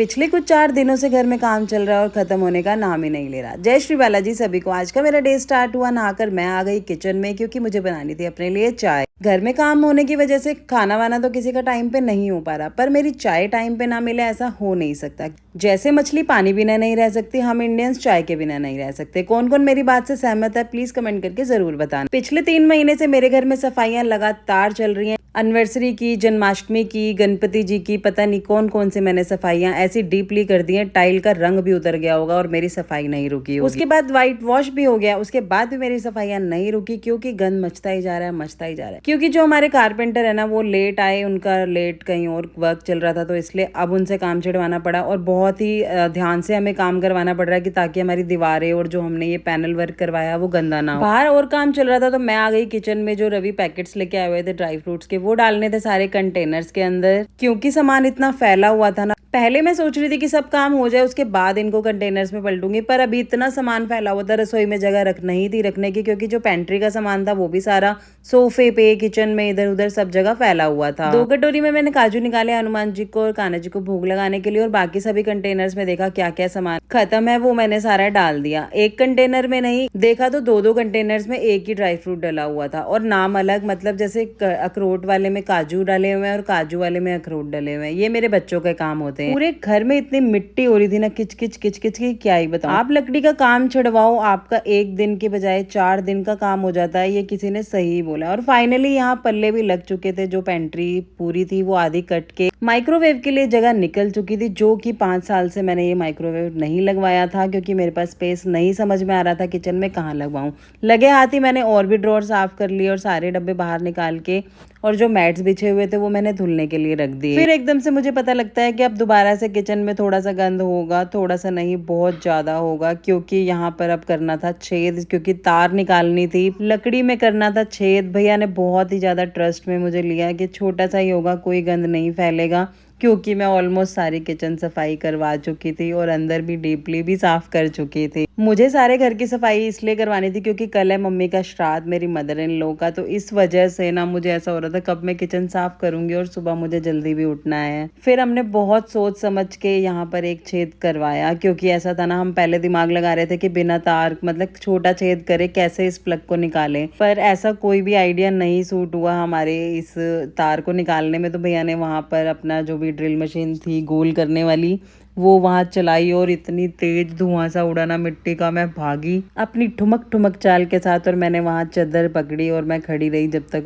पिछले कुछ 4 दिनों से घर में काम चल रहा है और खत्म होने का नाम ही नहीं ले रहा। जय श्री बालाजी सभी को। आज का मेरा डे स्टार्ट हुआ नहाकर मैं आ गई किचन में क्योंकि मुझे बनानी थी अपने लिए चाय। घर में काम होने की वजह से खाना वाना तो किसी का टाइम पे नहीं हो पा रहा, पर मेरी चाय टाइम पे ना मिले ऐसा हो नहीं सकता। जैसे मछली पानी बिना नहीं रह सकती, हम इंडियंस चाय के बिना नहीं रह सकते। कौन कौन मेरी बात से सहमत है प्लीज कमेंट करके जरूर बताना। पिछले 3 महीने से मेरे घर में सफाइयां लगातार चल रही हैं। एनिवर्सरी की, जन्माष्टमी की, गणपति जी की, पता नहीं कौन कौन से मैंने सफाइयां ऐसी डीपली कर दी हैं, टाइल का रंग भी उतर गया होगा और मेरी सफाई नहीं रुकी होगी। उसके बाद व्हाइट वॉश भी हो गया, उसके बाद भी मेरी सफाइयां नहीं रुकी क्योंकि गंद मचता ही जा रहा है, मचता ही जा रहा है। क्योंकि जो हमारे कारपेंटर है ना वो लेट आए, उनका लेट कहीं और वर्क चल रहा था, तो इसलिए अब उनसे काम छिड़वाना पड़ा और बहुत ही ध्यान से हमें काम करवाना पड़ रहा है कि ताकि हमारी दीवारें और जो हमने ये पैनल वर्क करवाया वो गंदा ना हो। बाहर और काम चल रहा था तो मैं आ गई किचन में। जो रवि पैकेट्स लेके आए हुए थे ड्राई फ्रूट्स के, वो डालने थे सारे कंटेनर्स के अंदर क्योंकि सामान इतना फैला हुआ था ना। पहले मैं सोच रही थी कि सब काम हो जाए उसके बाद इनको कंटेनर्स में पलटूंगी, पर अभी इतना सामान फैला हुआ था, रसोई में जगह नहीं थी रखने की, क्योंकि जो पेंट्री का सामान था वो भी सारा सोफे पे, किचन में, इधर उधर सब जगह फैला हुआ था। 2 कटोरी में मैंने काजू निकाले हनुमान जी को और कान्हा जी को भोग लगाने के लिए, और बाकी सभी कंटेनर्स में देखा क्या क्या सामान खत्म है वो मैंने सारा डाल दिया। एक कंटेनर में नहीं देखा तो 2-2 कंटेनर्स में एक ही ड्राई फ्रूट डला हुआ था और नाम अलग, मतलब जैसे अखरोट वाले में काजू डाले हुए हैं और काजू वाले में अखरोट डले हुए हैं। ये मेरे बच्चों के काम होते हैं। पूरे घर में इतनी मिट्टी हो रही थी ना, किच किच किच किच की क्या ही बताऊं। आप लकड़ी का काम छिड़वाओ, आपका 1 दिन के बजाय 4 दिन का काम हो जाता है, ये किसी ने सही बोला। और फाइनली यहाँ पल्ले भी लग चुके थे। जो पेंट्री पूरी थी वो आधी कट के माइक्रोवेव के लिए जगह निकल चुकी थी, जो कि 5 साल से मैंने ये माइक्रोवेव नहीं लगवाया था क्योंकि मेरे पास स्पेस नहीं समझ में आ रहा था किचन में कहाँ लगवाऊं। लगे हाथ ही मैंने और भी ड्रॉर साफ कर लिए और सारे डब्बे बाहर निकाल के, और जो मैट्स बिछे हुए थे वो मैंने धुलने के लिए रख दिए। फिर एकदम से मुझे पता लगता है कि अब दोबारा से किचन में थोड़ा सा गंद होगा, थोड़ा सा नहीं बहुत ज्यादा होगा, क्योंकि यहाँ पर अब करना था छेद, क्योंकि तार निकालनी थी, लकड़ी में करना था छेद। भैया ने बहुत ही ज्यादा ट्रस्ट में मुझे लिया कि छोटा सा ही होगा, कोई गंद नहीं फैलेगा, क्योंकि मैं ऑलमोस्ट सारी किचन सफाई करवा चुकी थी और अंदर भी डीपली भी साफ कर चुकी थी। मुझे सारे घर की सफाई इसलिए करवानी थी क्योंकि कल है मम्मी का श्राद्ध, मेरी मदर इन लॉ का, तो इस वजह से ना मुझे ऐसा हो रहा था कब मैं किचन साफ करूंगी, और सुबह मुझे जल्दी भी उठना है। फिर हमने बहुत सोच समझ के यहाँ पर एक छेद करवाया, क्योंकि ऐसा था ना, हम पहले दिमाग लगा रहे थे कि बिना तार, मतलब छोटा छेद करे कैसे इस प्लग को निकालें, पर ऐसा कोई भी आइडिया नहीं सूट हुआ हमारे इस तार को निकालने में। तो भैया ने वहां पर अपना जो भी ड्रिल मशीन थी गोल करने वाली वो वहां चलाई और इतनी तेज धुआं सा उड़ा ना मिट्टी का, मैं भागी अपनी ठुमक ठुमक चाल के साथ और मैंने वहां चद्दर पकड़ी और मैं खड़ी रही जब तक